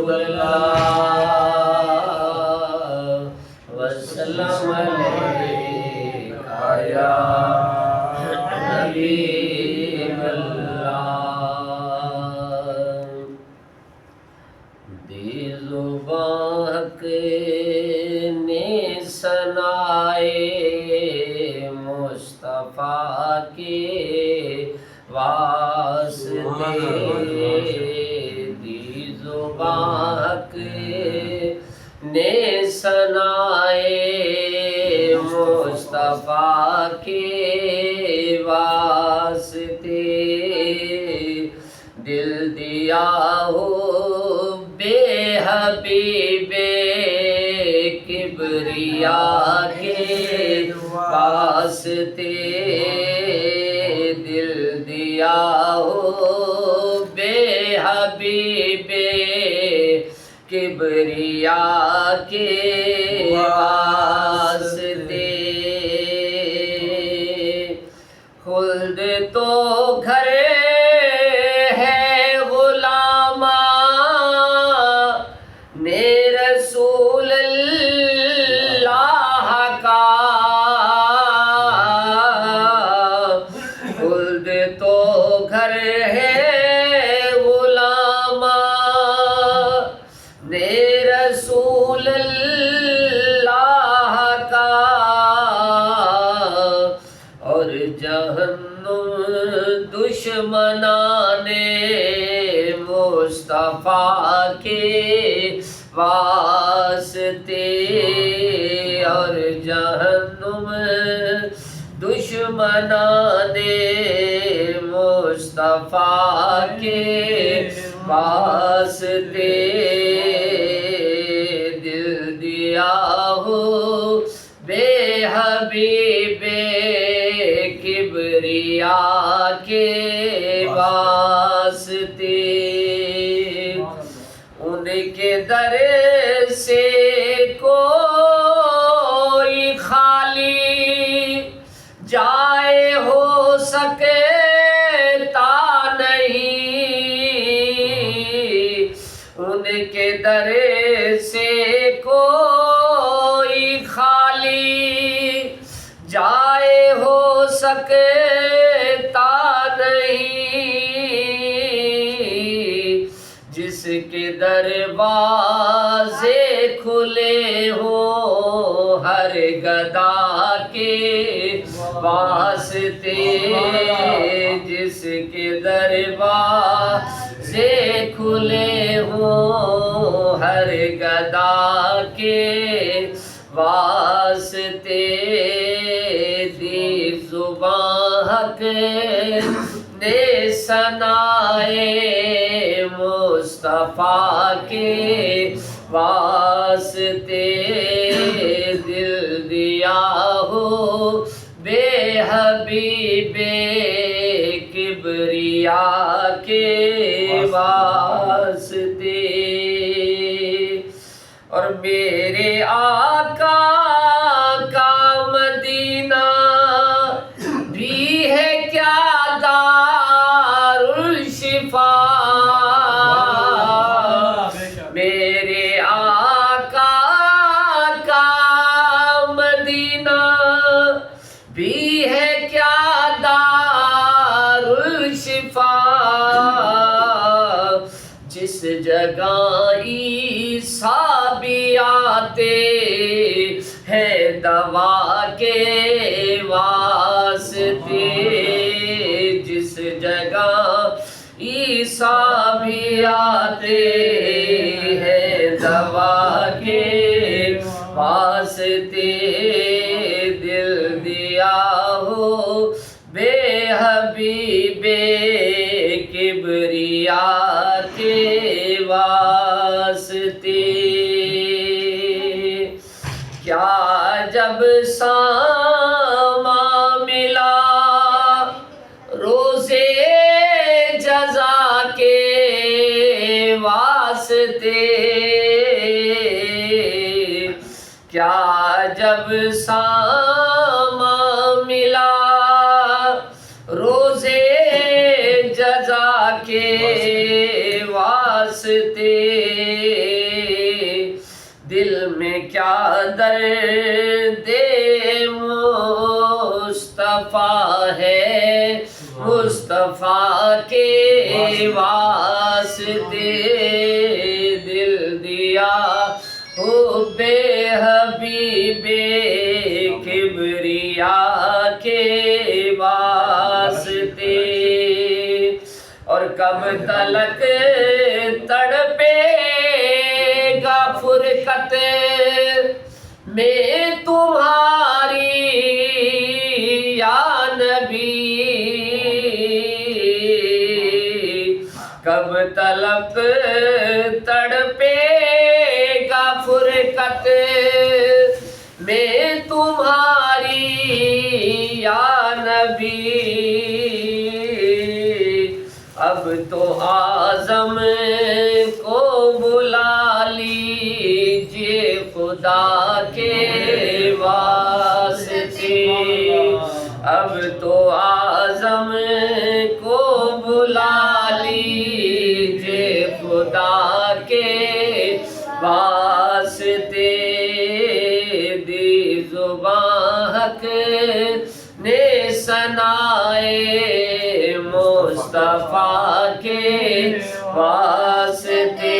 رسول اللہ وسلم علیکہ یا حبیب اللہ دی زبان کے نے ثنائے مصطفیٰ کے واسطے دی زبان کے نے ثنائے مصطفیٰ کے واسطے دل دیا ہو بے حبیب کبریا کے واسطے دل دیا ہو بے حبیب کبریا کے واسطے خلد تو گھر ہے غلامہ نے رسول اللہ کا خلد تو گھر ہے غلامہ نے رسول اللہ کا اور جہنم دشمنان مصطفیٰ کے واسطے اور جہنم دشمنان مصطفیٰ کے واسطے دل دیا ہو بے حبیب کبریا کے واسطے ان کے در سے کوئی خالی جائے ہو سکتا نہیں ان کے در سے کوئی خالی جائے ہو سکتا نہیں جس کے دروازے کھلے ہوں ہر گدا کے واسطے جس کے دروازے کھلے ہوں ہر گدا کے واسطے دی زبان حق نے ثنائے مصطفیٰ کے واسطے دل دیا ہو بے حبیب کبریا کے واسطے اور میرے آقا کا مدینہ بھی ہے کیا دار الشفا میرے آقا کا مدینہ بھی ہے کیا دار الشفا جس جگہ عیسیٰ بھی آتے ہیں دوا کے واسطے جس جگہ عیسیٰ بھی آتے ہیں دوا کے واسطے دل دیا ہو بے حبیب کبریا کے واسطے کیا جب ساما ملا روزے جزا کے واسطے کیا جب ساما ملا روزے جزا کے واسطے واسطے دل میں کیا درد مصطفیٰ ہے مصطفیٰ کے واسطے دل دیا حب حبیب کبریا کے واسطے اور کب تلک تڑپے گا فرقت میں تمہاری یا نبی کب تلک تڑپے گا فرقت میں تمہاری یا نبی اب تو اعظم کو بلا لیجیے خدا کے واسطے اب تو اعظم کو بلا لیجیے خدا کے واسطے دی زبان حق نے ثنائے مصطفیٰ کے واسطے